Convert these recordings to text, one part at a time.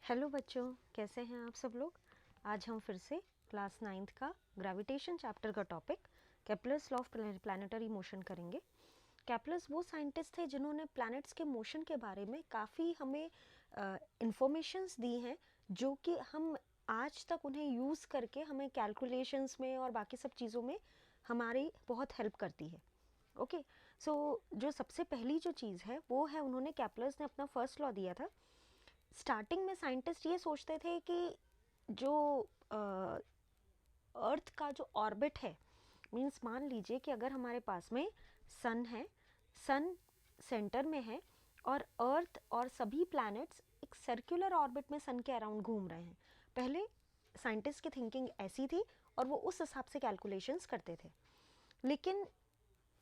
Hello बच्चों, कैसे हैं आप सब लोग। आज हम फिर से क्लास 9th का ग्रेविटेशन चैप्टर का topic Kepler's law of planetary motion करेंगे। केप्लर्स वो साइंटिस्ट थे जिन्होंने प्लैनेट्स के मोशन के बारे में काफ़ी हमें इंफॉर्मेशंस दी हैं, जो कि हम आज तक उन्हें यूज़ करके हमें कैलकुलेशंस में और बाकी सब चीज़ों में हमारी बहुत हेल्प करती है। ओके, सो जो सबसे पहली जो चीज़ है वो है, उन्होंने केप्लर्स ने अपना फर्स्ट लॉ दिया था। स्टार्टिंग में साइंटिस्ट ये सोचते थे कि जो अर्थ का जो ऑर्बिट है, मीन्स मान लीजिए कि अगर हमारे पास में सन है, सन सेंटर में है और अर्थ और सभी प्लैनेट्स एक सर्कुलर ऑर्बिट में सन के अराउंड घूम रहे हैं। पहले साइंटिस्ट की थिंकिंग ऐसी थी और वो उस हिसाब से कैलकुलेशंस करते थे। लेकिन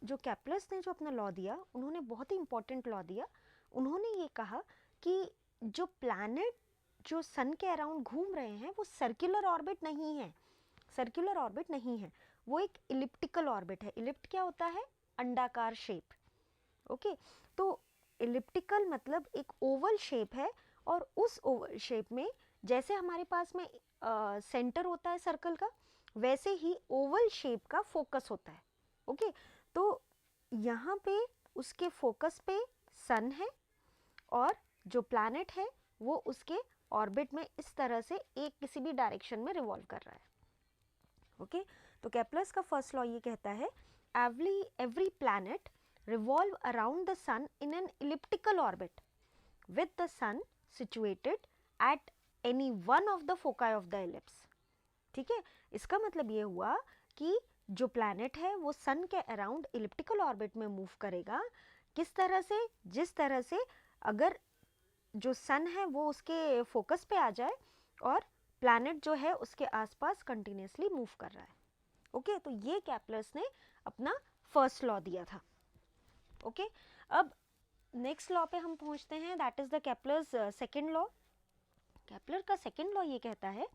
जो केप्लर्स ने जो अपना लॉ दिया, उन्होंने बहुत ही इंपॉर्टेंट लॉ दिया। उन्होंने ये कहा कि जो प्लैनेट जो सन के अराउंड घूम रहे हैं वो सर्कुलर ऑर्बिट नहीं है, सर्कुलर ऑर्बिट नहीं है, वो एक इलिप्टिकल ऑर्बिट है। इलिप्ट क्या होता है? अंडाकार शेप। ओके, तो इलिप्टिकल मतलब एक ओवल शेप है, और उस ओवल शेप में जैसे हमारे पास में सेंटर होता है सर्कल का, वैसे ही ओवल शेप का फोकस होता है। ओके, तो यहाँ पे उसके फोकस पे सन है और जो प्लैनेट है वो उसके ऑर्बिट में इस तरह से एक किसी भी डायरेक्शन में रिवॉल्व कर रहा है। ओके, तो केप्लर्स का फर्स्ट लॉ ये कहता है, every planet revolve around the sun in an elliptical orbit with the sun situated at any one of the foci of the ellipse। ठीक है, इसका मतलब ये हुआ कि जो प्लैनेट है वो सन के अराउंड इलिप्टिकल ऑर्बिट में मूव करेगा। किस तरह से? जिस तरह से अगर जो सन है वो उसके फोकस पे आ जाए और प्लैनेट जो है उसके आसपास कंटिन्यूसली मूव कर रहा है। ओके, तो ये केप्लर्स ने अपना फर्स्ट लॉ दिया था। ओके, अब नेक्स्ट लॉ पे हम पहुंचते हैं, that is the Kepler's second law. Kepler का सेकेंड लॉ ये कहता है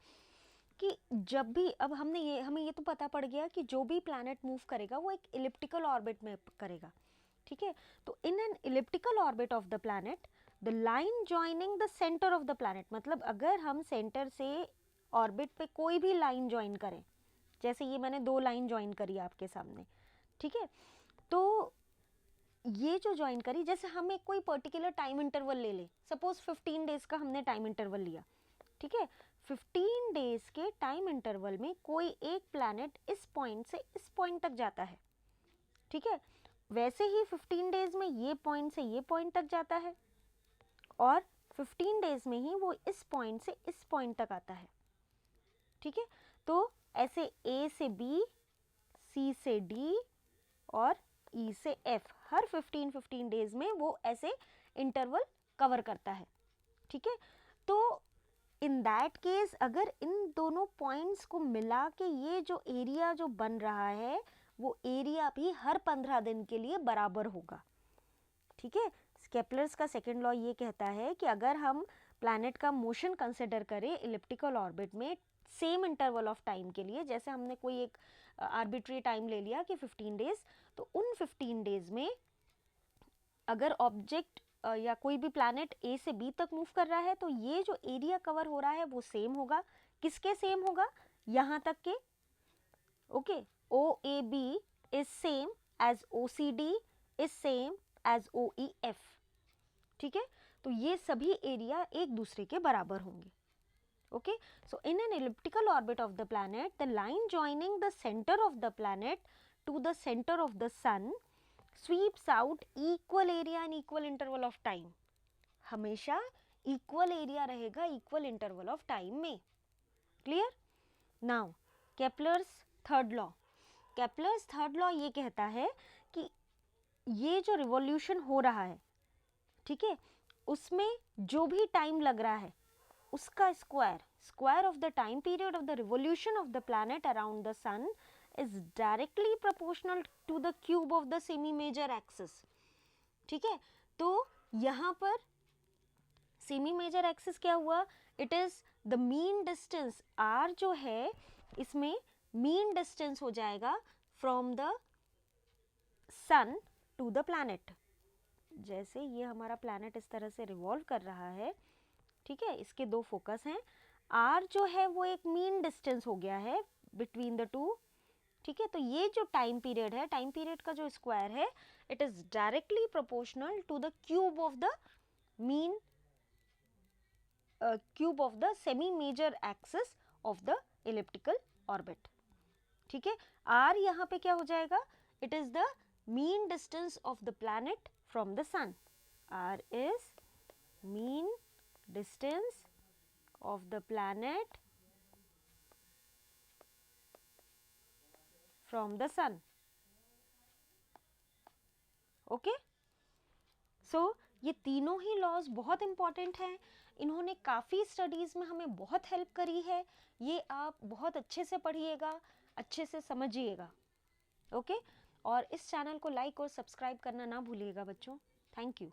कि जब भी, अब हमें ये तो पता पड़ गया कि जो भी प्लैनेट मूव करेगा वो एक इलिप्टिकल ऑर्बिट में करेगा। ठीक है, तो in an elliptical orbit of the planet the line joining the centre of the planet, मतलब अगर हम सेंटर से ऑर्बिट पे कोई भी लाइन ज्वाइन करें, जैसे ये मैंने दो लाइन ज्वाइन करी आपके सामने, ठीक है, तो ये जो ज्वाइन करी, जैसे हम एक कोई पर्टिकुलर टाइम इंटरवल ले लें, सपोज 15 डेज का हमने टाइम इंटरवल लिया। ठीक है, 15 डेज के टाइम इंटरवल में कोई एक प्लैनेट इस पॉइंट से इस पॉइंट तक जाता है। ठीक है, वैसे ही 15 डेज में ये पॉइंट से ये पॉइंट तक जाता है और 15 डेज में ही वो इस पॉइंट से इस पॉइंट तक आता है। ठीक है, तो ऐसे ए से बी, सी से डी और ई से एफ, हर 15 डेज में वो ऐसे इंटरवल कवर करता है। ठीक है, तो इन दैट केस अगर इन दोनों पॉइंट्स को मिला के ये जो एरिया जो बन रहा है वो एरिया भी हर 15 दिन के लिए बराबर होगा। ठीक है, केप्लर्स का सेकेंड लॉ ये कहता है कि अगर हम प्लैनेट का मोशन कंसिडर करें इलिप्टिकल ऑर्बिट में सेम इंटरवल ऑफ टाइम के लिए, जैसे हमने कोई एक आर्बिट्री टाइम ले लिया कि 15 डेज, तो उन 15 डेज में अगर ऑब्जेक्ट या कोई भी प्लैनेट ए से बी तक मूव कर रहा है तो ये जो एरिया कवर हो रहा है वो सेम होगा। किसके सेम होगा? यहाँ तक के। Okay, O A B is same as O C D is same as O E F. ठीक है, तो ये सभी एरिया एक दूसरे के बराबर होंगे। Okay, so in an elliptical orbit of the planet, the line joining the center of the planet to the center of the sun sweeps out equal area and equal interval of time। हमेशा equal area रहेगा equal interval of time में। Clear? Now, Kepler's third law। Kepler's third law ये कहता है कि ये जो revolution हो रहा है, ठीक है, उसमें जो भी टाइम लग रहा है उसका square of the time period of the revolution of the planet around the sun is directly proportional to the cube of the semi major axis. ठीक है, तो यहाँ पर सेमी मेजर एक्सिस क्या हुआ? It is the mean distance, R जो है इसमें मीन डिस्टेंस हो जाएगा from the sun to the planet. जैसे ये हमारा प्लैनेट इस तरह से रिवॉल्व कर रहा है, ठीक है, इसके दो फोकस हैं। आर जो है वो एक मीन डिस्टेंस हो गया है बिटवीन द टू, ठीक है। तो ये जो टाइम पीरियड है, टाइम पीरियड का जो स्क्वायर है, it is directly proportional to the cube of the mean cube of the semi major axis of the elliptical orbit, ठीक है। आर यहाँ पे क्या हो जाएगा, it is the mean distance of the planet from the sun. R is mean distance of the planet from the sun. Okay, so ये तीनों ही laws बहुत इंपॉर्टेंट हैं, इन्होंने काफ़ी स्टडीज़ में हमें बहुत हेल्प करी है। ये आप बहुत अच्छे से पढ़िएगा, अच्छे से समझिएगा, ओके। और इस चैनल को लाइक और सब्सक्राइब करना ना भूलिएगा बच्चों। Thank you.